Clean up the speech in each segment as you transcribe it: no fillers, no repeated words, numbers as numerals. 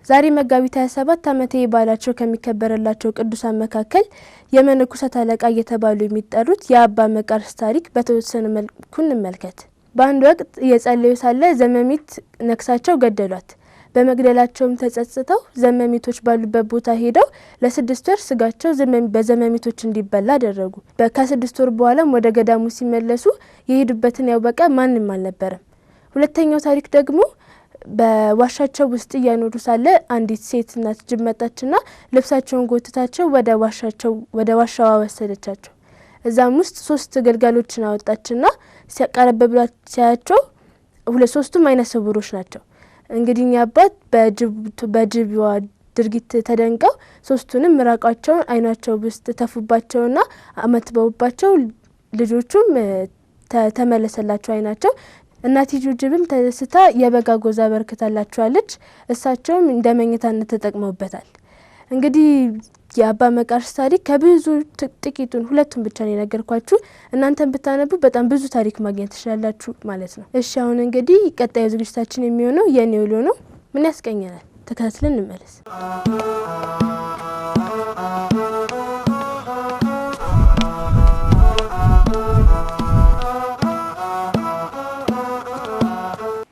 ዛሬ መጋቢት 27 ዓመቴ ባላቸው ከሚከበረላቸው ቅዱሳን መካከል የመነኮሳት አለቃ እየተባሉ የሚጠሩት የአባ መቃርስ ታሪክ በተወሰነ መልኩ እንመልከት። በአንድ ወቅት የጸለዩ ሳለ ዘመሚት ነክሳቸው ገደሏት። በመግደላቸውም ተጸጽተው ዘመሚቶች ባሉበት ቦታ ሄደው ለ6 ወር ስጋቸው በዘመሚቶች እንዲበላ አደረጉ። ከ6 ወር በኋላም ወደ ገዳሙ ሲመለሱ የሄዱበትን ያወቀ ማንም አልነበረም። ሁለተኛው ታሪክ ደግሞ በዋሻቸው ውስጥ እያኖሩ ሳለ አንዲት ሴት እናት ጅብ መጣችና ልብሳቸውን ጎትታቸው ወደ ዋሻዋ ወሰደቻቸው። እዛም ውስጥ 3 ግልገሎችን አወጣችና ሲያቀርብ ብሏ ሲያያቸው ሶስቱም አይነ ስውሮች ናቸው። እንግዲህ አባት በጅብዋ ድርጊት ተደንቀው 3ቱንም ምራቃቸውን አይናቸው ውስጥ ተፉባቸውና አመትበውባቸው ልጆቹም ተመለሰላቸው አይናቸው። እናቲቱ ጅብም ተደስታ የበጋ ጎዛ በርክታላቸዋለች። እሳቸውም እንደ መኝታነት ተጠቅመውበታል። እንግዲህ የአባ መቃርስ ታሪክ ከብዙ ጥቂቱን 2ቱን ብቻ ነው የነገርኳችሁ። እናንተም ብታነቡ በጣም ብዙ ታሪክ ማግኘት ትችላላችሁ ማለት ነው። እሺ አሁን እንግዲህ ቀጣዩ ዝግጅታችን የሚሆነው የኔ ውሎ ነው። ምን ያስቀኘናል? ተከታትለን እንመለስ።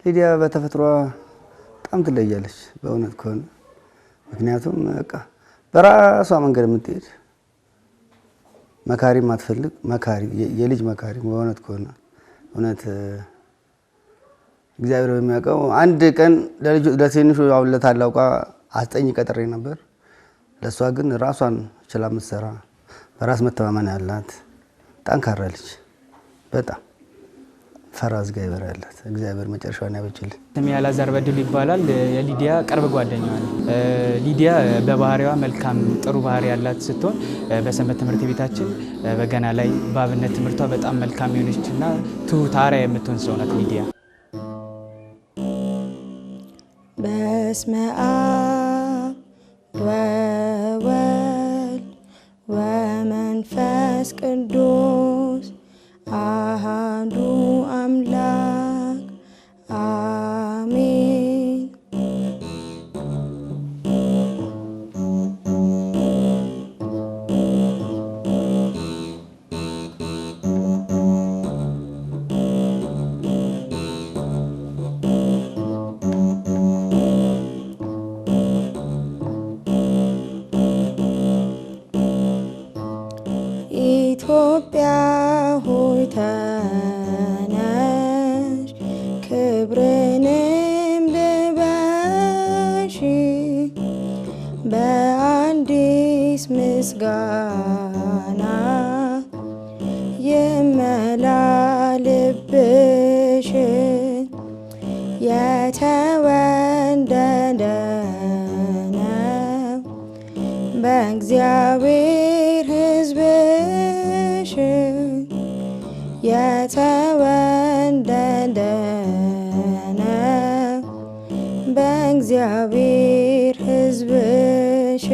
ሊዲያ በተፈጥሮ በጣም ትለያለች በእውነት ከሆነ። ምክንያቱም በቃ በራሷ መንገድ የምትሄድ መካሪ ማትፈልግ መካሪ የልጅ መካሪ በእውነት ከሆነ እውነት እግዚአብሔር በሚያውቀው አንድ ቀን ለትንሹ አሁን ለታላቋ አስጠኝ ቀጥሬ ነበር። ለሷ ግን ራሷን ችላ ምትሰራ በራስ መተማመን ያላት ጠንካራ ልጅ በጣም ፈራዝ ጋይበር ያላት እግዚአብሔር መጨረሻውን ያበጅል። ስሜ አላዛር በድሉ ይባላል። የሊዲያ ቅርብ ጓደኛዋ ነው። ሊዲያ በባህሪዋ መልካም ጥሩ ባህሪ ያላት ስትሆን በሰንበት ትምህርት ቤታችን በገና ላይ በአብነት ትምህርቷ በጣም መልካም የሆነችና ትሁት አርአያ የምትሆን ሰው ናት ሊዲያ። በስመ አብ ወወልድ ወመንፈስ ቅዱስ አሐዱ አምላክ አሜን። ኢትዮጵያ ሆይ ተነሽ ክብርንም ልበሺ በአዲስ ምስጋና ይመላ ልብሽ የተወደደ ነው በእግዚአብሔር ሕዝብሽ የተወደደ ነው በእግዚአብሔር ሕዝብሽ።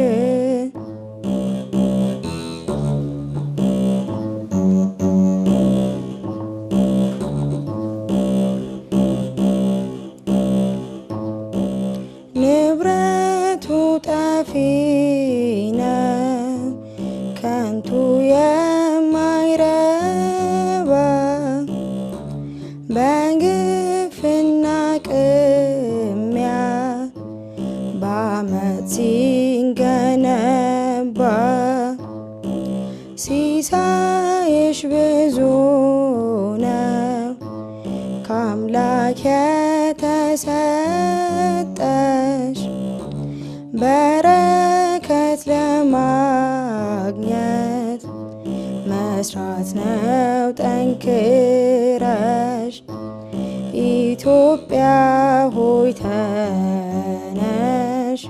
ንብረቱ ጠፊ ነው ከንቱ የማይረባ በግፍና ቅሚያ በዓመት ሲገነባ ሲሳይሽ ብዙ ነው ከአምላክ የተሰጠሽ በረከት ለማግኘት መስራት ነው ጠንክረሽ። ኢትዮጵያ ሆይ ተነሽ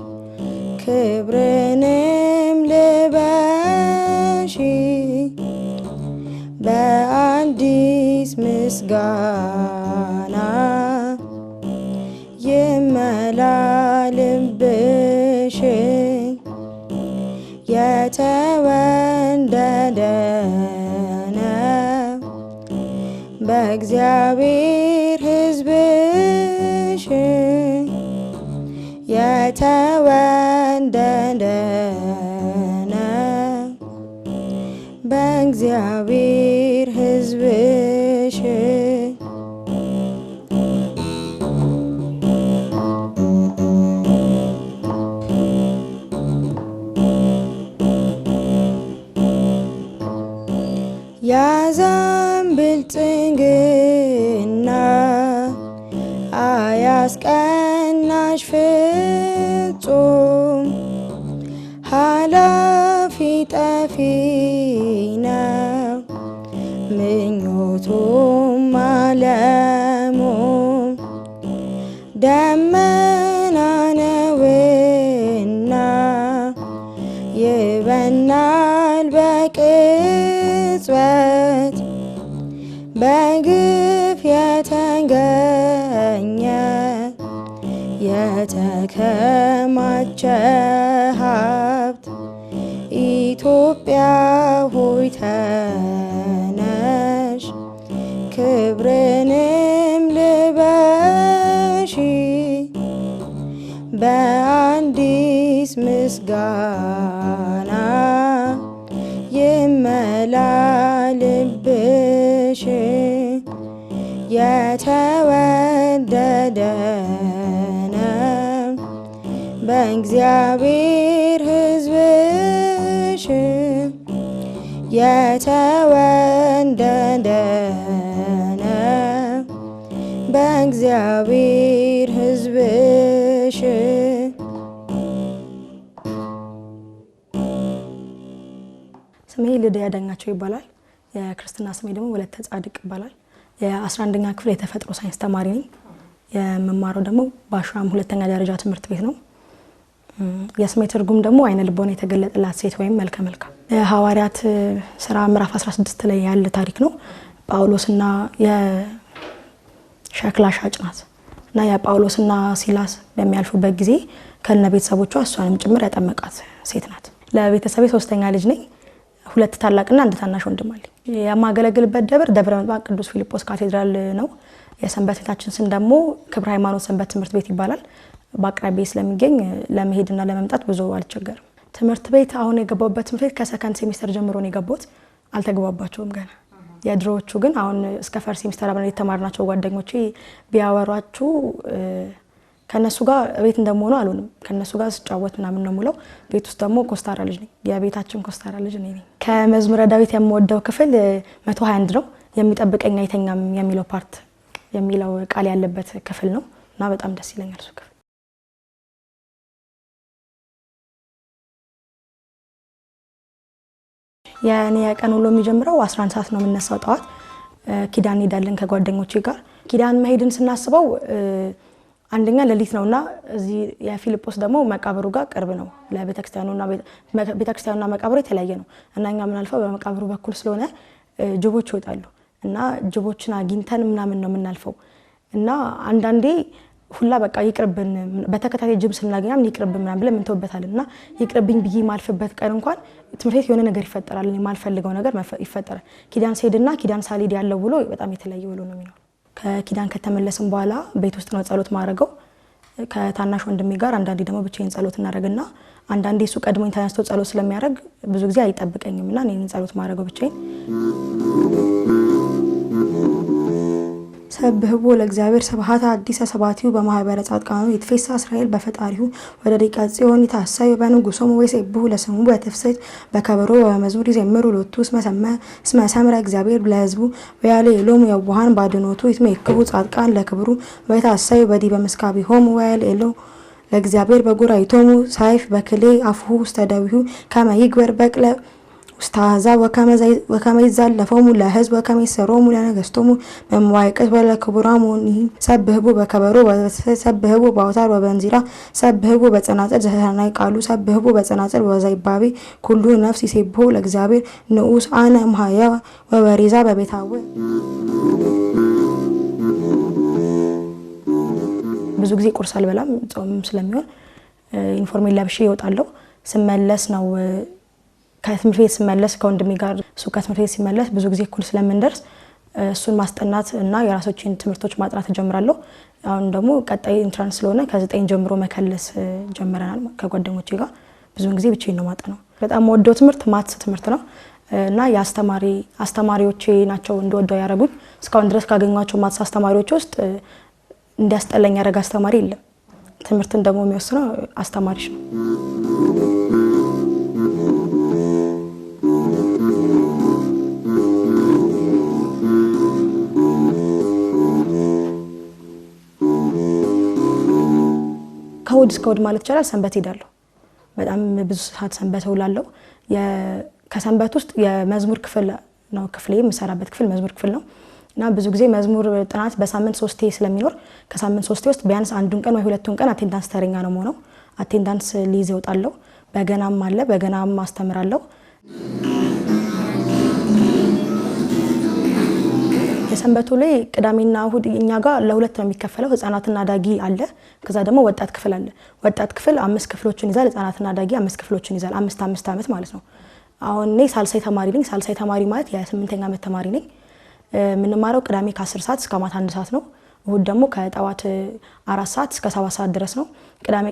ክብርንም ልበሺ በአዲስ ምስጋና ይመላ ልብሽ የተወደደ ነው በእግዚአብሔር ሕዝብሽ የተወደደ በእግዚአብሔር ሕዝብሽ ያዛም ብልጽግና አያስቀናሽ ፍጹም ኃላፊ ጠፊ ነው ምኞቱም ዓለሙም ደመና ነውና ይበናል በቅጽበት በግፍ የተገኘ የተከማቸ ሀብት ኢትዮጵያ ሆይ ተነሽ ክብርንም ልበሺ በአዲስ ምስጋና ይመላ ልብሽ የተወደደ ነው በእግዚአብሔር ሕዝብሽ የተወደደ ነው በእግዚአብሔር ሕዝብሽ። ስሜ ልድያ ዳኛቸው ይባላል። የክርስትና ስሜ ደግሞ ወለተ ጻድቅ ይባላል። የ11ኛ ክፍል የተፈጥሮ ሳይንስ ተማሪ ነኝ። የምማረው ደግሞ በአሸዋም ሁለተኛ ደረጃ ትምህርት ቤት ነው። የስሜ ትርጉም ደግሞ አይነ ልቦና የተገለጠላት ሴት ወይም መልከ መልካም። የሐዋርያት ሥራ ምዕራፍ 16 ላይ ያለ ታሪክ ነው። ጳውሎስና የሸክላ ሻጭ ናት እና የጳውሎስና ሲላስ በሚያልፉበት ጊዜ ከነ ቤተሰቦቿ እሷንም ጭምር ያጠመቃት ሴት ናት። ለቤተሰቤ ሶስተኛ ልጅ ነኝ። ሁለት ታላቅና አንድ ታናሽ ወንድም አለኝ። የማገለግልበት ደብረ ምጥማቅ ቅዱስ ፊልጶስ ካቴድራል ነው። የሰንበት ቤታችን ስም ደግሞ ክብረ ሃይማኖት ሰንበት ትምህርት ቤት ይባላል። በአቅራቢያ ስለሚገኝ ለመሄድና ለመምጣት ብዙ አልቸገርም። ትምህርት ቤት አሁን የገባሁበት ትምህርት ቤት ከሰከንድ ሴሚስተር ጀምሮ ነው የገባሁት። አልተግባባቸውም ገና። የድሮዎቹ ግን አሁን እስከ ፈርስት ሴሚስተር አብረን የተማርናቸው ጓደኞቼ ቢያወሯችሁ ከነሱ ጋር ቤት እንደምሆነው አልሆንም። ከነሱ ጋር ስጫወት ምናምን ነው ሙለው። ቤት ውስጥ ደግሞ ኮስታራ ልጅ ነኝ። የቤታችን ኮስታራ ልጅ ነኝ። ከመዝሙረ ዳዊት የምወደው ክፍል 121 ነው። የሚጠብቀኝ አይተኛም የሚለው ፓርት የሚለው ቃል ያለበት ክፍል ነው እና በጣም ደስ ይለኛል እሱ ክፍል። የኔ ቀን ውሎ የሚጀምረው 11 ሰዓት ነው የምነሳው ጠዋት። ኪዳን እንሄዳለን ከጓደኞቼ ጋር። ኪዳን መሄድን ስናስበው አንደኛ ሌሊት ነውና እዚህ የፊልጶስ ደግሞ መቃብሩ ጋር ቅርብ ነው ለቤተክርስቲያኑና ቤተክርስቲያኑና መቃብሩ የተለያየ ነው እና እኛ ምናልፈው በመቃብሩ በኩል ስለሆነ ጅቦች ይወጣሉ እና ጅቦችን አግኝተን ምናምን ነው የምናልፈው እና አንዳንዴ ሁላ በቃ ይቅርብን በተከታታይ ጅብ ስናገኛም ይቅርብን ምናምን ብለን እንተውበታልና ይቅርብኝ ብዬ ማልፍበት ቀን እንኳን ትምህርት ቤት የሆነ ነገር ይፈጠራል። እኔ ማልፈልገው ነገር ይፈጠራል። ኪዳን ሲሄድና ኪዳን ሳልሄድ ያለው ውሎ በጣም የተለያየ ውሎ ነው የሚሆነው። ከኪዳን ከተመለስን በኋላ ቤት ውስጥ ነው ጸሎት ማድረገው ከታናሽ ወንድሜ ጋር። አንዳንዴ ደግሞ ብቻዬን ጸሎት እናደርግና አንዳንዴ እሱ ቀድሞኝ ተነስቶ ጸሎት ስለሚያደርግ ብዙ ጊዜ አይጠብቀኝምና እኔን ጸሎት ማድረገው ብቻዬን። ሰብህቦ ለእግዚአብሔር ስብሐት አዲስ ሰባቲው በማህበረ ጻድቃኑ ይትፌሳ እስራኤል በፈጣሪሁ ወደ ሪቀ ጽዮን ይታሰዩ በንጉሶሙ ወይሴብሑ ለስሙ በትፍስሕት በከበሮ በመዝሙር ይዘምሩ ሎቱ እስመ ሰምረ እግዚአብሔር ለሕዝቡ ወያልዔሎሙ የዋሃን ባድኖቱ ይትሜክቡ ጻድቃን ለክብሩ ወይታሰዩ በዲበ ምስካቢሆሙ ወያልዔሎሙ ለእግዚአብሔር በጉራይቶሙ ሳይፍ በክሌ አፍሁ ውስተ ደዊሁ ከመ ይግበር በቅለ ውስታዛ ወከመ ይዛለፈሙ ለሕዝብ ወከመ ይሰሮሙ ለነገሥቶሙ በመዋዕቀት ወለክቡራሙ ሰብህቡ በከበሮ ሰብህቡ በአውታር ወበንዚራ ሰብህቡ በጸናጽል ዘሰናይ ቃሉ ሰብህቡ በጸናጽል ወዘይባቤ ኩሉ ነፍስ ይሴብሑ ለእግዚአብሔር ንዑስ አነ እምኀያው ወበሬዛ በቤታዊ። ብዙ ጊዜ ቁርስ አልበላም ጾም ስለሚሆን ዩኒፎርሜን ለብሼ እወጣለሁ። ስመለስ ነው ከትምህርት ቤት ስመለስ ከወንድሜ ጋር እሱ ከትምህርት ቤት ሲመለስ ብዙ ጊዜ እኩል ስለምንደርስ እሱን ማስጠናት እና የራሶችን ትምህርቶች ማጥናት ጀምራለሁ። አሁን ደግሞ ቀጣይ ኢንትራንስ ስለሆነ ከ9 ጀምሮ መከለስ ጀምረናል ከጓደኞቼ ጋር። ብዙውን ጊዜ ብቻዬን ነው ማጠናው። በጣም ወደው ትምህርት ማትስ ትምህርት ነው እና አስተማሪዎቼ ናቸው እንደወደው ያደረጉኝ። እስካሁን ድረስ ካገኟቸው ማትስ አስተማሪዎች ውስጥ እንዲያስጠላኝ ያደረገ አስተማሪ የለም። ትምህርትን ደግሞ የሚወስነው አስተማሪሽ ነው። ከእሑድ እስከ እሑድ ማለት ይቻላል ሰንበት ሄዳለሁ። በጣም ብዙ ሰዓት ሰንበት እውላለሁ። ከሰንበት ውስጥ የመዝሙር ክፍል ነው ክፍሌ የምሰራበት ክፍል መዝሙር ክፍል ነው እና ብዙ ጊዜ መዝሙር ጥናት በሳምንት 3 ስለሚኖር ከሳምንት 3 ውስጥ ቢያንስ አንዱን ቀን ወይ ሁለቱን ቀን አቴንዳንስ ተረኛ ነው የምሆነው። አቴንዳንስ ሊይዝ እወጣለሁ። በገናም አለ፣ በገናም አስተምራለሁ። የሰንበቱ ላይ ቅዳሜና እሑድ እኛ ጋር ለሁለት ነው የሚከፈለው። ህፃናትና አዳጊ አለ፣ ከዛ ደግሞ ወጣት ክፍል አለ። ወጣት ክፍል 5 ክፍሎችን ይዛል፣ ህፃናትና አዳጊ 5 ክፍሎችን ይዛል። 5 ዓመት ማለት ነው። አሁን እኔ ሳልሳይ ተማሪ ነኝ። ሳልሳይ ተማሪ ማለት የ8ኛ ዓመት ተማሪ ነኝ። የምንማረው ቅዳሜ ከ10 ሰዓት እስከ ማታ 1 ሰዓት ነው። እሑድ ደግሞ ከጠዋት 4 ሰዓት እስከ 7 ሰዓት ድረስ ነው።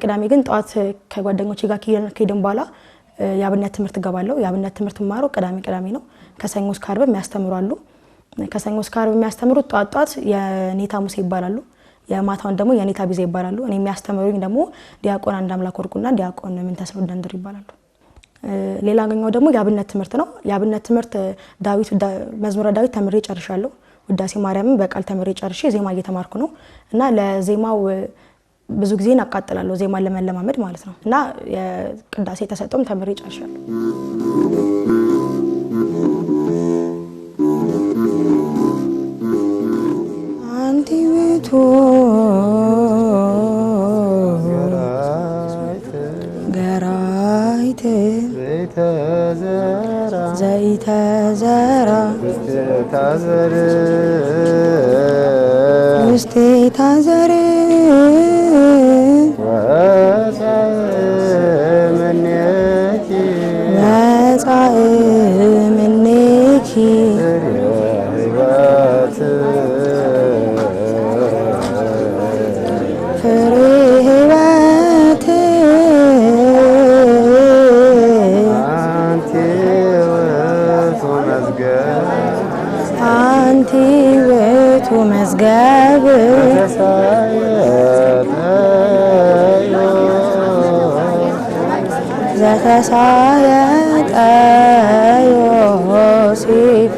ቅዳሜ ግን ጠዋት ከጓደኞቼ ጋር ከሄድን በኋላ የአብነት ትምህርት እገባለሁ። የአብነት ትምህርት የማረው ቅዳሜ ነው። ከሰኞ እስከ ዓርብ የሚያስተምሩ አሉ። ከሰኞ እስከ ዓርብ የሚያስተምሩት ጧት የኔታ ሙሴ ይባላሉ። የማታውን ደግሞ የኔታ ቢዛ ይባላሉ። እኔ የሚያስተምሩኝ ደግሞ ዲያቆን አንዳምላክ ወርቁና ዲያቆን ምንተስኖት ደንድር ይባላሉ። ሌላኛው ደግሞ የአብነት ትምህርት ነው። የአብነት ትምህርት መዝሙረ ዳዊት ተምሬ ጨርሻለሁ። ውዳሴ ማርያምን በቃል ተምሬ ጨርሼ ዜማ እየተማርኩ ነው እና ለዜማው ብዙ ጊዜ እናቃጥላለሁ፣ ዜማን ለመለማመድ ማለት ነው እና የቅዳሴ ተሰጥቶም ተምሬ ጨርሻለሁ። አንቲቤቱ ገራይት ዘይተዘራ ውስቴ ታዘር ወፃእ ምኔኪ ፍሬ ሕይወት አንቲ ውእቱ መዝገብ ዘተሳየጠ ዮሴፍ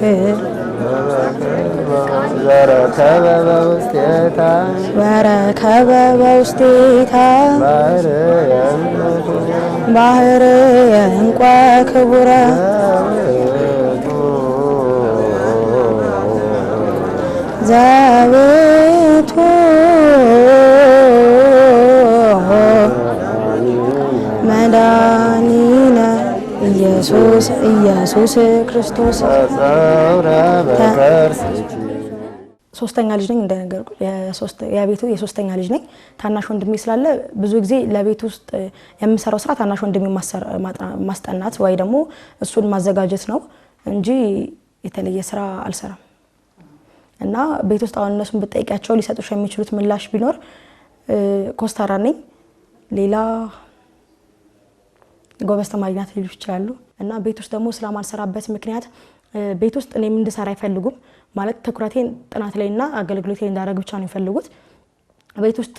ወረከበ በውስቴታ ባህር የዕንቋ ክቡረ ዘቤቱ መድኃኒነ ኢየሱስ ክርስቶስ። ሶስተኛ ልጅ ነኝ እንደነገርኩ የቤቱ የሶስተኛ ልጅ ነኝ። ታናሽ ወንድሜ ስላለ ብዙ ጊዜ ለቤት ውስጥ የምሰራው ስራ ታናሽ ወንድሜ ማስጠናት ወይ ደግሞ እሱን ማዘጋጀት ነው እንጂ የተለየ ስራ አልሰራም። እና ቤት ውስጥ አሁን እነሱን ብጠይቂያቸው ሊሰጡሽ የሚችሉት ምላሽ ቢኖር ኮስታራ ነኝ፣ ሌላ ጎበዝ ተማሪ ናት ሊሉ ይችላሉ። እና ቤት ውስጥ ደግሞ ስለማልሰራበት ምክንያት ቤት ውስጥ እኔም እንድሰራ አይፈልጉም። ማለት ትኩረቴን ጥናት ላይና አገልግሎት ላይ እንዳደረግ ብቻ ነው የሚፈልጉት። ቤት ውስጥ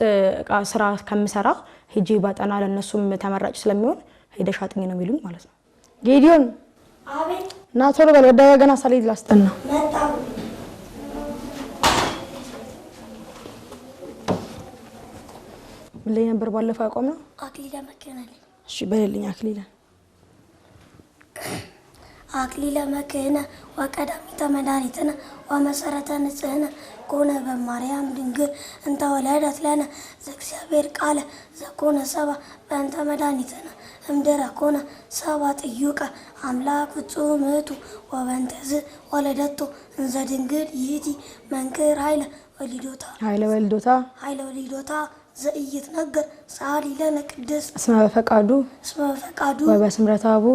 ስራ ከምሰራ ሄጄ ባጠና ለነሱም ተመራጭ ስለሚሆን ሄደሽ አጥኚ ነው የሚሉኝ ማለት ነው። ጌዲዮን አቤት። እና ቶሎ በል ወደ ገና ሳልሄድ ላስጠና። መጣሁ። ምን ላይ ነበር ባለፈው ያቆምነው? አክሊለ መክህነ ነኝ። እሺ በልልኝ አክሊለ አክሊለ መክህነ ወቀዳሚተ መድኃኒትነ ወመሰረተ ንጽሕነ ኮነ በማርያም ድንግል እንተ ወለደት ለነ ዘእግዚአብሔር ቃለ ዘኮነ ሰብአ በእንተ መድኃኒትነ እምድኅረ ኮነ ሰብአ ጥዩቀ አምላክ ፍጹም ውእቱ ወበእንተዝ ወለደቶ እንዘ ድንግል ይእቲ መንክር ኃይለ ወሊዶታ ዘኢይትነገር ሰአሊ ለነ ቅድስት እስመ በፈቃዱ ወበስምረተ አቡ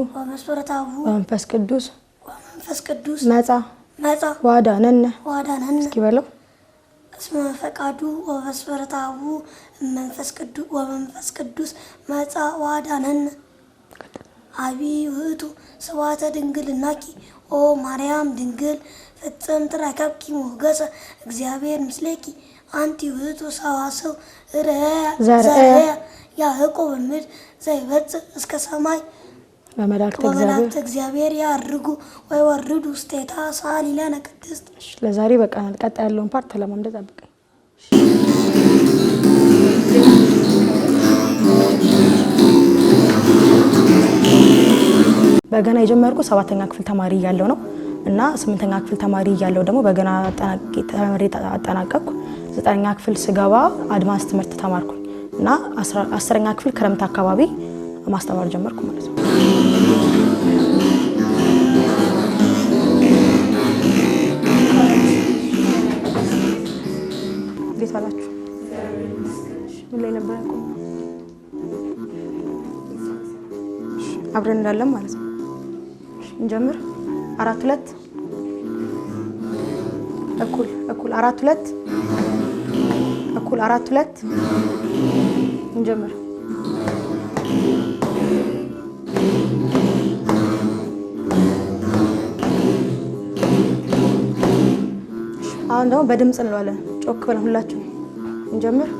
ወመንፈስ ቅዱስ መጻ መጻ ዋዳነነ ዋዳነነ እስኪ በለው እስመ ፈቃዱ ወበስፈረታው መንፈስ ቅዱስ መጻ ዋዳነነ አቢ ውእቱ ስብሐተ ድንግልናኪ ኦ ማርያም ድንግል ፍጽምት ረከብኪ ሞገሰ እግዚአብሔር ምስሌኪ አንቲ ውእቱ ሰዋስው ዘርአ ያዕቆብ ምድር ዘይበጽሕ እስከ ሰማይ በመላእክት እግዚአብሔር ያርጉ ወይ ወርዱ ውስቴታ ሳሊ ለነ ቅድስት። ለዛሬ በቃ ቀጣይ ያለውን ፓርት ለማምደት ጠብቀኝ። በገና የጀመርኩት 7ኛ ክፍል ተማሪ እያለሁ ነው እና 8ኛ ክፍል ተማሪ እያለሁ ደግሞ በገና አጠናቀቅኩ። 9ኛ ክፍል ስገባ አድቫንስ ትምህርት ተማርኩኝ እና 10ኛ ክፍል ክረምት አካባቢ ማስተማር ጀመርኩ ማለት ነው። እንዴት አላችሁ? ምን ላይ ነበር ያቆመው? አብረን እንዳለን ማለት ነው። እንጀምር። 4 2 እኩል 4 2 እኩል 4 2 እንጀምር። አሁን ደግሞ በድምጽ እንለዋለን። ጮክ ብለን ሁላችሁ እንጀምር።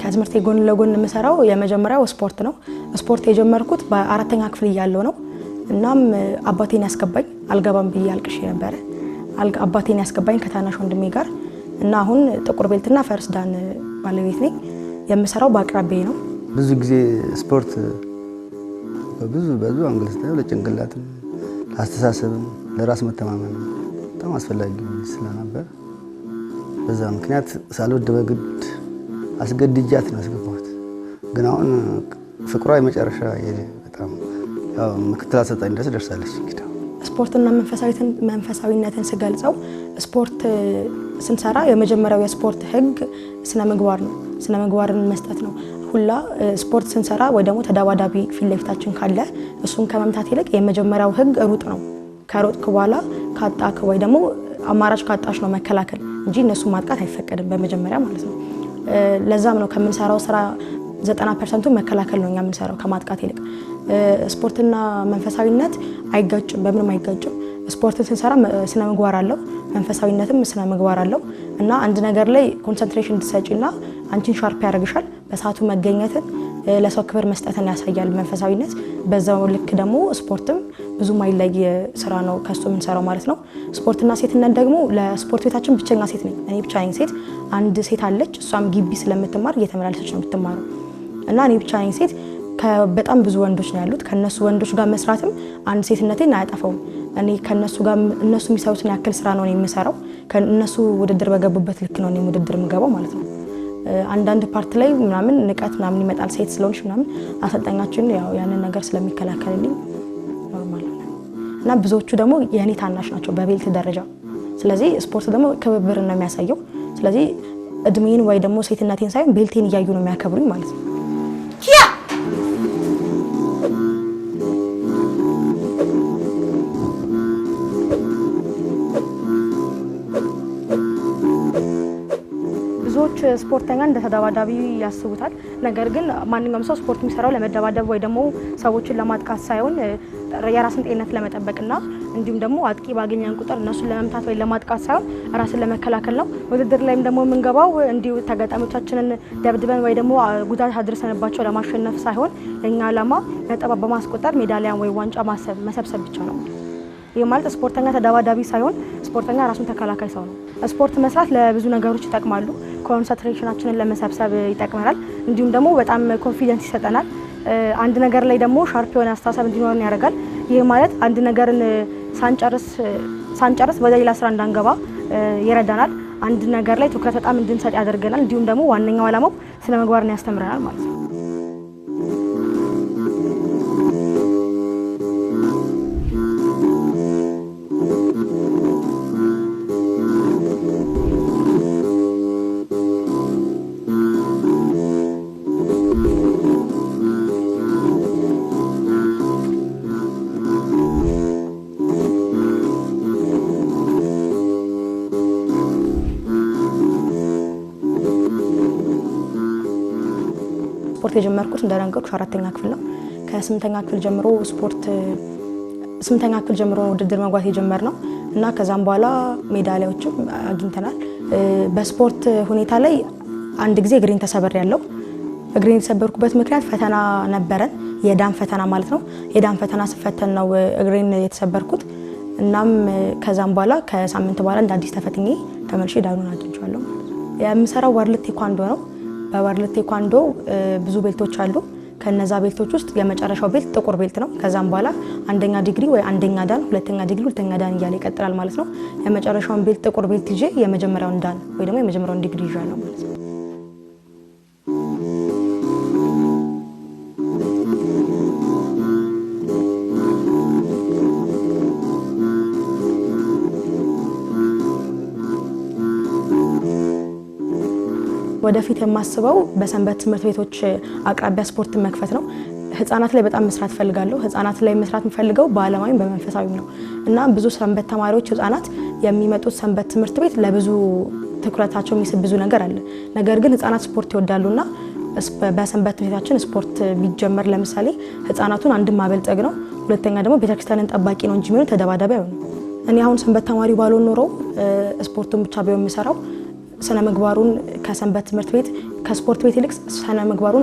ከትምህርቴ ጎን ለጎን የምሰራው የመጀመሪያው ስፖርት ነው። ስፖርት የጀመርኩት በ4ኛ ክፍል እያለሁ ነው። እናም አባቴን ያስገባኝ አልገባም ብዬ አልቅሼ ነበረ። አባቴን ያስገባኝ ከታናሽ ወንድሜ ጋር እና አሁን ጥቁር ቤልትና ፈርስ ዳን ባለቤት ነኝ። የምሰራው በአቅራቢያዬ ነው። ብዙ ጊዜ ስፖርት በብዙ አንግል ስታየው ለጭንቅላትም፣ ለአስተሳሰብም፣ ለራስ መተማመን በጣም አስፈላጊ ስለነበር በዛ ምክንያት ሳልወድ በግድ አስገድጃት ነው ያስገባሁት። ግን አሁን ፍቅሯ የመጨረሻ በጣም ያው ምክትል አሰልጣኝ ድረስ ደርሳለች። እንግዲህ ስፖርትና መንፈሳዊነትን ስገልጸው ስፖርት ስንሰራ የመጀመሪያው የስፖርት ህግ ስነ ምግባር ነው። ስነ ምግባርን መስጠት ነው። ሁላ ስፖርት ስንሰራ ወይ ደግሞ ተደባዳቢ ፊት ለፊታችን ካለ እሱን ከመምታት ይልቅ የመጀመሪያው ህግ ሩጥ ነው። ከሮጥክ በኋላ ካጣክ ወይ ደግሞ አማራጭ ካጣሽ ነው መከላከል እንጂ እነሱ ማጥቃት አይፈቀድም በመጀመሪያ ማለት ነው። ለዛም ነው ከምንሰራው ስራ 90% መከላከል ነው እኛ የምንሰራው ከማጥቃት ይልቅ። ስፖርትና መንፈሳዊነት አይጋጭም፣ በምንም አይጋጭም። ስፖርትን ስንሰራ ስነ ምግባር አለው፣ መንፈሳዊነትም ስነ ምግባር አለው እና አንድ ነገር ላይ ኮንሰንትሬሽን እንድትሰጪና አንቺን ሻርፕ ያደርግሻል። በሰዓቱ መገኘትን፣ ለሰው ክብር መስጠትን ያሳያል መንፈሳዊነት። በዛው ልክ ደግሞ ስፖርትም ብዙ ማይለይ ስራ ነው ከሱ የምንሰራው ማለት ነው። ስፖርትና ሴትነት ደግሞ ለስፖርት ቤታችን ብቸኛ ሴት ነኝ እኔ ብቻ ነኝ ሴት። አንድ ሴት አለች፣ እሷም ግቢ ስለምትማር እየተመላለሰች ነው የምትማረው እና እኔ ብቻ ነኝ ሴት። በጣም ብዙ ወንዶች ነው ያሉት። ከነሱ ወንዶች ጋር መስራትም አንድ ሴትነቴን አያጠፋውም። እኔ ከነሱ ጋር እነሱ የሚሰሩትን ያክል ስራ ነው የምሰራው። ከነሱ ውድድር በገቡበት ልክ ነው እኔም ውድድር የምገባው ማለት ነው። አንዳንድ ፓርት ላይ ምናምን ንቀት ምናምን ይመጣል፣ ሴት ስለሆንሽ ምናምን። አሰልጣኛችን ያው ያንን ነገር ስለሚከላከልልኝ ኖርማል ነው እና ብዙዎቹ ደግሞ የእኔ ታናሽ ናቸው በቤልት ደረጃ። ስለዚህ ስፖርት ደግሞ ክብብርን ነው የሚያሳየው። ስለዚህ እድሜን ወይ ደግሞ ሴትነቴን ሳይሆን ቤልቴን እያዩ ነው የሚያከብሩኝ ማለት ነው። ብዙዎች ስፖርተኛ እንደ ተደባዳቢ ያስቡታል። ነገር ግን ማንኛውም ሰው ስፖርት የሚሰራው ለመደባደብ ወይ ደግሞ ሰዎችን ለማጥቃት ሳይሆን የራስን ጤንነት ለመጠበቅና እንዲሁም ደግሞ አጥቂ ባገኘን ቁጥር እነሱን ለመምታት ወይ ለማጥቃት ሳይሆን ራስን ለመከላከል ነው። ውድድር ላይም ደግሞ የምንገባው እንዲሁ ተጋጣሚዎቻችንን ደብድበን ወይ ደግሞ ጉዳት አድርሰንባቸው ለማሸነፍ ሳይሆን የኛ ዓላማ ነጥብ በማስቆጠር ሜዳሊያን ወይ ዋንጫ መሰብሰብ ብቻ ነው። ይህ ማለት ስፖርተኛ ተደባዳቢ ሳይሆን ስፖርተኛ ራሱን ተከላካይ ሰው ነው። ስፖርት መስራት ለብዙ ነገሮች ይጠቅማሉ። ኮንሰንትሬሽናችንን ለመሰብሰብ ይጠቅመናል። እንዲሁም ደግሞ በጣም ኮንፊደንስ ይሰጠናል። አንድ ነገር ላይ ደግሞ ሻርፕ የሆነ አስተሳሰብ እንዲኖረን ያደርጋል። ይህ ማለት አንድ ነገርን ሳንጨርስ ወደ ሌላ ስራ እንዳንገባ ይረዳናል። አንድ ነገር ላይ ትኩረት በጣም እንድንሰጥ ያደርገናል። እንዲሁም ደግሞ ዋነኛው ዓላማው ስነ ምግባርን ያስተምረናል ማለት ነው። ስፖርት የጀመርኩት እንደነገርኩሽ 4ኛ ክፍል ነው። ከ8ኛ ክፍል ጀምሮ ስምንተኛ ክፍል ጀምሮ ውድድር መግባት የጀመርነው እና ከዛም በኋላ ሜዳሊያዎችም አግኝተናል። በስፖርት ሁኔታ ላይ አንድ ጊዜ እግሬን ተሰብሬያለሁ። እግሬን የተሰበርኩበት ምክንያት ፈተና ነበረን፣ የዳን ፈተና ማለት ነው። የዳን ፈተና ስፈተን ነው እግሬን የተሰበርኩት። እናም ከዛም በኋላ ከሳምንት በኋላ እንደ አዲስ ተፈትኜ ተመልሼ ዳኑን አግኝቻለሁ። የምሰራው ወርልድ ቴኳንዶ ነው። በወርልድ ቴኳንዶ ብዙ ቤልቶች አሉ። ከነዛ ቤልቶች ውስጥ የመጨረሻው ቤልት ጥቁር ቤልት ነው። ከዛም በኋላ አንደኛ ዲግሪ ወይ አንደኛ ዳን፣ ሁለተኛ ዲግሪ፣ ሁለተኛ ዳን እያለ ይቀጥላል ማለት ነው። የመጨረሻውን ቤልት ጥቁር ቤልት ይዤ የመጀመሪያውን ዳን ወይ ደግሞ የመጀመሪያውን ዲግሪ ይዣለሁ ማለት ነው። ወደፊት የማስበው በሰንበት ትምህርት ቤቶች አቅራቢያ ስፖርት መክፈት ነው። ህፃናት ላይ በጣም መስራት ፈልጋለሁ። ህፃናት ላይ መስራት የምፈልገው በዓለማዊም በመንፈሳዊም ነው እና ብዙ ሰንበት ተማሪዎች ህፃናት የሚመጡት ሰንበት ትምህርት ቤት ለብዙ ትኩረታቸው የሚስብ ብዙ ነገር አለ። ነገር ግን ህፃናት ስፖርት ይወዳሉና በሰንበት ቤታችን ስፖርት ቢጀመር ለምሳሌ ህፃናቱን አንድም ማበልጸግ ነው፣ ሁለተኛ ደግሞ ቤተክርስቲያንን ጠባቂ ነው እንጂ የሚሆን ተደባዳቢ አይሆንም። እኔ አሁን ሰንበት ተማሪ ባልሆን ኖሮ ስፖርቱን ብቻ ቢሆን የሚሰራው ስነ ምግባሩን ከሰንበት ትምህርት ቤት ከስፖርት ቤት ይልቅ ስነ ምግባሩን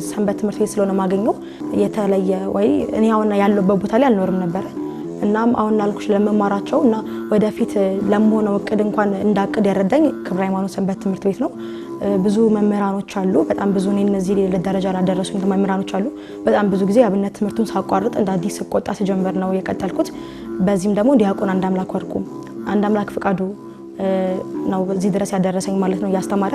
ሰንበት ትምህርት ቤት ስለሆነ ማገኘው የተለየ ወይ እኔ አሁን ያለበት ቦታ ላይ አልኖርም ነበር። እናም አሁን ላልኩሽ ለመማራቸው እና ወደፊት ለመሆነው እቅድ እንኳን እንዳቅድ ያረዳኝ ክብረ ሃይማኖት ሰንበት ትምህርት ቤት ነው። ብዙ መምህራኖች አሉ። በጣም ብዙ እኔ እነዚህ ደረጃ ላደረሱኝ መምህራኖች አሉ። በጣም ብዙ ጊዜ አብነት ትምህርቱን ሳቋርጥ እንደ አዲስ ስቆጣ ስጀምር ነው የቀጠልኩት። በዚህም ደግሞ ዲያቆን አንድ አምላክ ወርቁ አንድ አምላክ ፍቃዱ ነው እዚህ ድረስ ያደረሰኝ ማለት ነው። እያስተማረ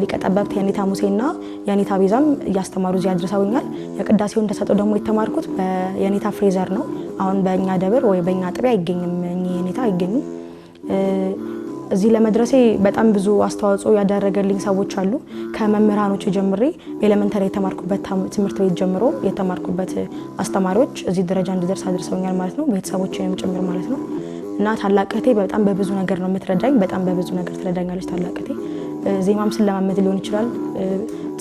ሊቀ ጠበብት የኔታ ሙሴና የኔታ ቤዛም እያስተማሩ እዚህ አድርሰውኛል። የቅዳሴውን ተሰጥኦ ደግሞ የተማርኩት በየኔታ ፍሬዘር ነው። አሁን በእኛ ደብር ወይ በእኛ ጥቢያ አይገኝም፣ የኔታ አይገኝም። እዚህ ለመድረሴ በጣም ብዙ አስተዋጽኦ ያደረገልኝ ሰዎች አሉ። ከመምህራኖች ጀምሬ ኤሌመንተሪ የተማርኩበት ትምህርት ቤት ጀምሮ የተማርኩበት አስተማሪዎች እዚህ ደረጃ እንድደርስ አድርሰውኛል ማለት ነው። ቤተሰቦችንም ጭምር ማለት ነው። እና ታላቅ እህቴ በጣም በብዙ ነገር ነው የምትረዳኝ። በጣም በብዙ ነገር ትረዳኛለች ታላቅ እህቴ። ዜማም ስለማመድ ሊሆን ይችላል፣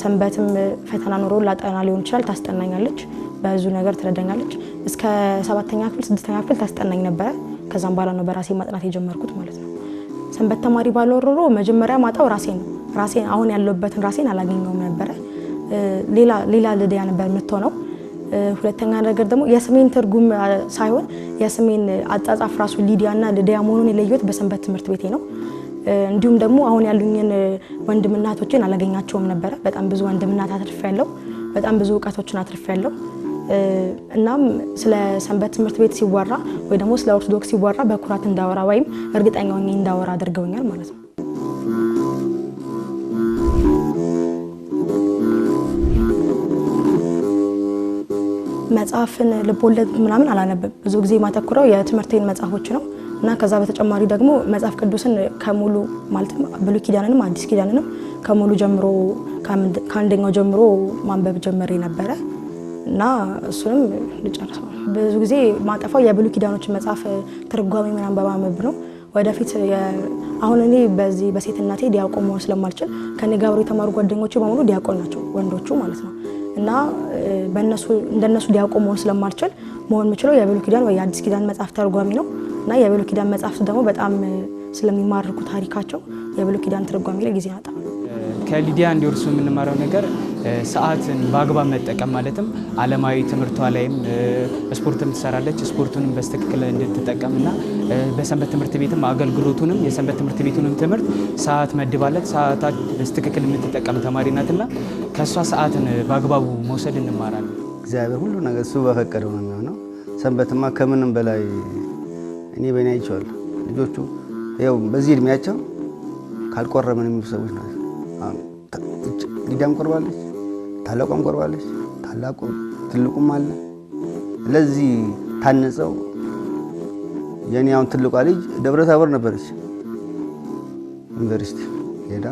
ሰንበትም ፈተና ኖሮ ላጠና ሊሆን ይችላል፣ ታስጠናኛለች። በብዙ ነገር ትረዳኛለች። እስከ 7ኛ ክፍል 6ኛ ክፍል ታስጠናኝ ነበረ። ከዛም በኋላ ነው በራሴ ማጥናት የጀመርኩት ማለት ነው። ሰንበት ተማሪ ባልኖሮ መጀመሪያ ማጣው ራሴን አሁን ያለሁበትን ራሴን አላገኘውም ነበረ። ሌላ ልድያ ነበር የምትሆነው። ሁለተኛ ነገር ደግሞ የስሜን ትርጉም ሳይሆን የስሜን አጻጻፍ ራሱ ሊዲያና ልድያ መሆኑን የለየሁት በሰንበት ትምህርት ቤቴ ነው። እንዲሁም ደግሞ አሁን ያሉኝን ወንድምና እህቶችን አላገኛቸውም ነበረ። በጣም ብዙ ወንድምና አትርፌያለሁ። በጣም ብዙ እውቀቶችን አትርፌያለሁ። እናም ስለ ሰንበት ትምህርት ቤት ሲወራ ወይ ደግሞ ስለ ኦርቶዶክስ ሲወራ በኩራት እንዳወራ ወይም እርግጠኛ ሆኜ እንዳወራ አድርገውኛል ማለት ነው። መጽሐፍን ልቦለድ ምናምን አላነብም። ብዙ ጊዜ ማተኩረው የትምህርቴን መጽሐፎች ነው እና ከዛ በተጨማሪ ደግሞ መጽሐፍ ቅዱስን ከሙሉ ማለትም ብሉይ ኪዳንንም አዲስ ኪዳንንም ከሙሉ ጀምሮ ከአንደኛው ጀምሮ ማንበብ ጀመሬ ነበረ እና እሱንም ልጨርሰው። ብዙ ጊዜ ማጠፋው የብሉይ ኪዳኖችን መጽሐፍ ትርጓሜ ምናምን በማንበብ ነው። ወደፊት አሁን እኔ በዚህ በሴትነቴ ዲያቆን መሆን ስለማልችል ከኔ ጋር አብረው የተማሩ ጓደኞቼ በሙሉ ዲያቆን ናቸው፣ ወንዶቹ ማለት ነው። እና እንደነሱ ዲያቆን መሆን ስለማልችል መሆን የምችለው የብሉይ ኪዳን ወይ የአዲስ ኪዳን መጽሐፍ ተርጓሚ ነው። እና የብሉይ ኪዳን መጽሐፍት ደግሞ በጣም ስለሚማርኩ ታሪካቸው የብሉይ ኪዳን ትርጓሚ ላይ ጊዜ አጣ። ከሊዲያ እንዲወርሱ የምንማረው ነገር ሰዓትን በአግባብ መጠቀም ማለትም ዓለማዊ ትምህርቷ ላይም ስፖርትም ትሰራለች። ስፖርቱንም በስትክክል እንድትጠቀምና በሰንበት ትምህርት ቤትም አገልግሎቱንም የሰንበት ትምህርት ቤቱንም ትምህርት ሰዓት መድባለት ሰዓታት በስትክክል የምትጠቀም ተማሪ ናትና ከእሷ ሰዓትን በአግባቡ መውሰድ እንማራለን። እግዚአብሔር ሁሉ ነገር እሱ በፈቀደው ነው የሚሆነው። ሰንበትማ ከምንም በላይ እኔ በእኔ አይቼዋለሁ። ልጆቹ ያው በዚህ እድሜያቸው ካልቆረምን የሚሉ ሰዎች ናቸው። ሊዲያም ቆርባለች፣ ታላቋም ቆርባለች፣ ትልቁም አለ። ለዚህ ታነጸው የኔ አሁን ትልቋ ልጅ ደብረ ታቦር ነበረች ዩኒቨርሲቲ ሄዳ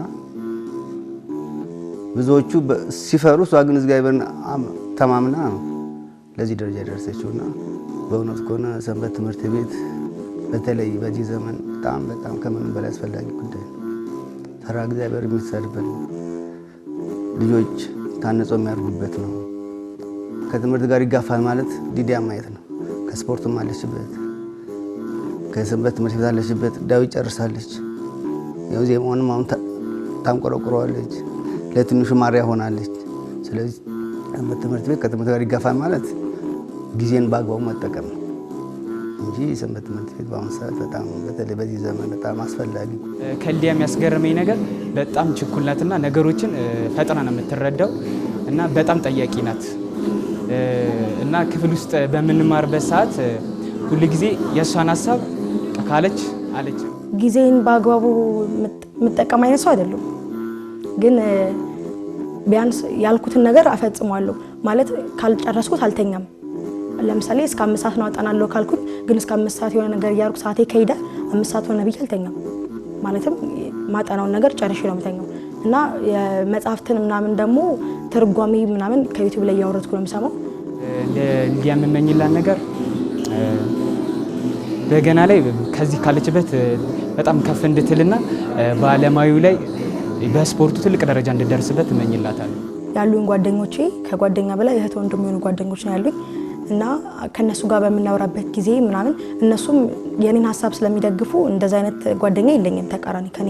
ብዙዎቹ ሲፈሩ እሷ ግን እግዚአብሔርን ተማምና ነው ለዚህ ደረጃ ደረሰችውና በእውነት ከሆነ ሰንበት ትምህርት ቤት በተለይ በዚህ ዘመን በጣም ከምንም በላይ አስፈላጊ ጉዳይ ነው። ፈሪሃ እግዚአብሔር የሚሰድበት ልጆች ታንጾ የሚያርጉበት ነው። ከትምህርት ጋር ይጋፋል ማለት ሊዲያ ማየት ነው። ከስፖርቱም አለችበት፣ ከሰንበት ትምህርት ቤት አለችበት። ዳዊት ጨርሳለች። ያው ዜማውንም አሁን ታንቆረቁረዋለች። ለትንሹ ማሪያ ሆናለች። ስለዚህ ሰንበት ትምህርት ቤት ከትምህርት ጋር ይጋፋል ማለት ጊዜን በአግባቡ መጠቀም ነው እንጂ ሰንበት ትምህርት ቤት በአሁኑ ሰዓት በጣም በተለይ በዚህ ዘመን በጣም አስፈላጊ። ከሊዲያ የሚያስገርመኝ ነገር በጣም ችኩል ናትና ነገሮችን ፈጥና ነው የምትረዳው እና በጣም ጠያቂ ናት እና ክፍል ውስጥ በምንማርበት ሰዓት ሁሉ ጊዜ የእሷን ሀሳብ ካለች አለች። ጊዜን በአግባቡ የምጠቀም አይነት ሰው አይደለም፣ ግን ቢያንስ ያልኩትን ነገር አፈጽማለሁ ማለት ካልጨረስኩት አልተኛም። ለምሳሌ እስከ 5 ሰዓት ነው አጠናለሁ ካልኩኝ ግን እስከ 5 ሰዓት የሆነ ነገር እያልኩ ሰዓቴ ከሄደ 5 ሰዓት ሆነ ብዬ አልተኛም። ማለትም ማጠናውን ነገር ጨርሼ ነው የምተኛው እና የመጽሐፍትን ምናምን ደግሞ ትርጓሜ ምናምን ከዩቲዩብ ላይ እያወረድኩ ነው የምሰማው። ለሊዲያ የምመኝላት ነገር በገና ላይ ከዚህ ካለችበት በጣም ከፍ እንድትልና በዓለማዊው ላይ በስፖርቱ ትልቅ ደረጃ እንድደርስበት እመኝላታለሁ። ያሉኝ ጓደኞቼ ከጓደኛ በላይ እህት ወንድም የሆኑ ጓደኞች ነው ያሉኝ እና ከነሱ ጋር በምናወራበት ጊዜ ምናምን እነሱም የኔን ሀሳብ ስለሚደግፉ እንደዛ አይነት ጓደኛ የለኝም። ተቃራኒ ከኔ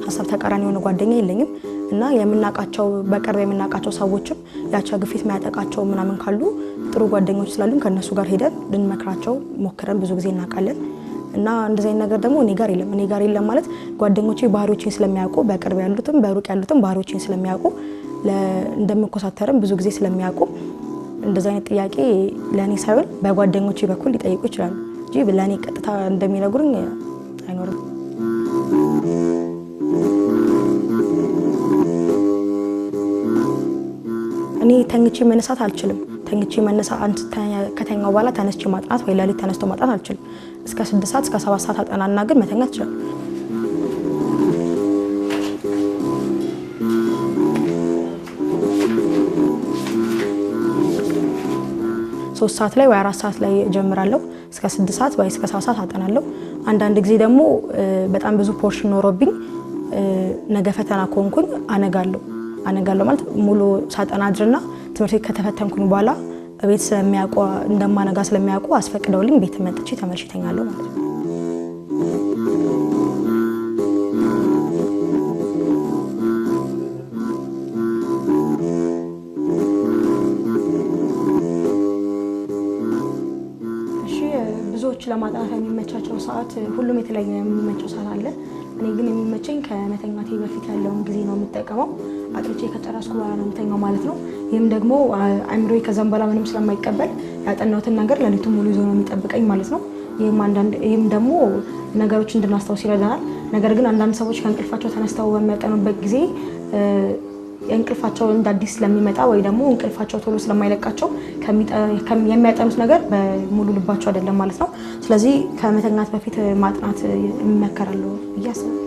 ሀሳብ ተቃራኒ የሆነ ጓደኛ የለኝም እና የምናቃቸው በቅርብ የምናቃቸው ሰዎችም ያቻ ግፊት የሚያጠቃቸው ምናምን ካሉ ጥሩ ጓደኞች ስላሉን ከነሱ ጋር ሄደን ልንመክራቸው ሞክረን ብዙ ጊዜ እናውቃለን። እና እንደዚህ አይነት ነገር ደግሞ እኔ ጋር የለም ማለት ጓደኞቼ ባህሪዎችን ስለሚያውቁ በቅርብ ያሉትም በሩቅ ያሉትም ባህሪዎችን ስለሚያውቁ እንደምኮሳተርም ብዙ ጊዜ ስለሚያውቁ እንደዚህ አይነት ጥያቄ ለኔ ሳይሆን በጓደኞቼ በኩል ሊጠይቁ ይችላሉ እንጂ ለኔ ቀጥታ እንደሚነግሩኝ አይኖርም። እኔ ተኝቼ መነሳት አልችልም። ከተኛው በኋላ ተነስቼ ማጥናት ወይ ሌሊት ተነስቶ ማጥናት አልችልም። እስከ 6 ሰዓት እስከ 7 ሰዓት አጠናና ግን መተኛት ይችላል። 3 ሰዓት ላይ ወይ 4 ሰዓት ላይ ጀምራለሁ እስከ 6 ሰዓት ወይ እስከ 7 ሰዓት አጠናለሁ። አንዳንድ ጊዜ ደግሞ በጣም ብዙ ፖርሽን ኖሮብኝ ነገ ፈተና ከሆንኩኝ አነጋለሁ ማለት ሙሉ ሳጠና አድርና ትምህርት ቤት ከተፈተንኩኝ በኋላ ቤት ስለሚያውቁ እንደማነጋ ስለሚያውቁ አስፈቅደውልኝ ቤት መጥቼ ተመልሼ እተኛለሁ ማለት ነው። ብዙዎች ለማጥናት የሚመቻቸው ሰዓት ሁሉም የተለያየ የሚመቸው ሰዓት አለ። እኔ ግን የሚመቸኝ ከመተኛቴ በፊት ያለውን ጊዜ ነው የምጠቀመው። አጥንቼ ከጨረስኩ በኋላ ነው የምተኛው ማለት ነው። ይህም ደግሞ አእምሮዬ ከዛም በኋላ ምንም ስለማይቀበል ያጠናሁትን ነገር ሌሊቱን ሙሉ ይዞ ነው የሚጠብቀኝ ማለት ነው። ይህም ደግሞ ነገሮች እንድናስታውስ ይረዳናል። ነገር ግን አንዳንድ ሰዎች ከእንቅልፋቸው ተነስተው በሚያጠኑበት ጊዜ የእንቅልፋቸው እንደ አዲስ ስለሚመጣ ወይ ደግሞ እንቅልፋቸው ቶሎ ስለማይለቃቸው የሚያጠኑት ነገር በሙሉ ልባቸው አይደለም ማለት ነው። ስለዚህ ከመተኛት በፊት ማጥናት እመከራለሁ ብዬ አስባለሁ።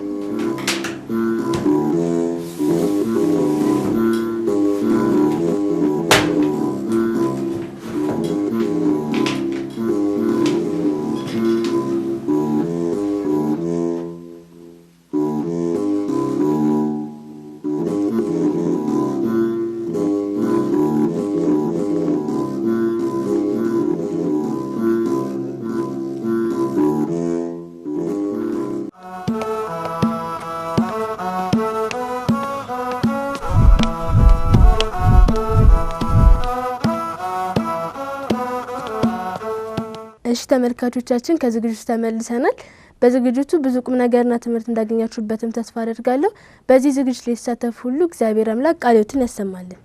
እሺ ተመልካቾቻችን ከዝግጅቱ ተመልሰናል። በዝግጅቱ ብዙ ቁም ነገርና ትምህርት እንዳገኛችሁበትም ተስፋ አደርጋለሁ። በዚህ ዝግጅት ላይ ተሳተፉ ሁሉ እግዚአብሔር አምላክ ቃልዎትን ያሰማልን።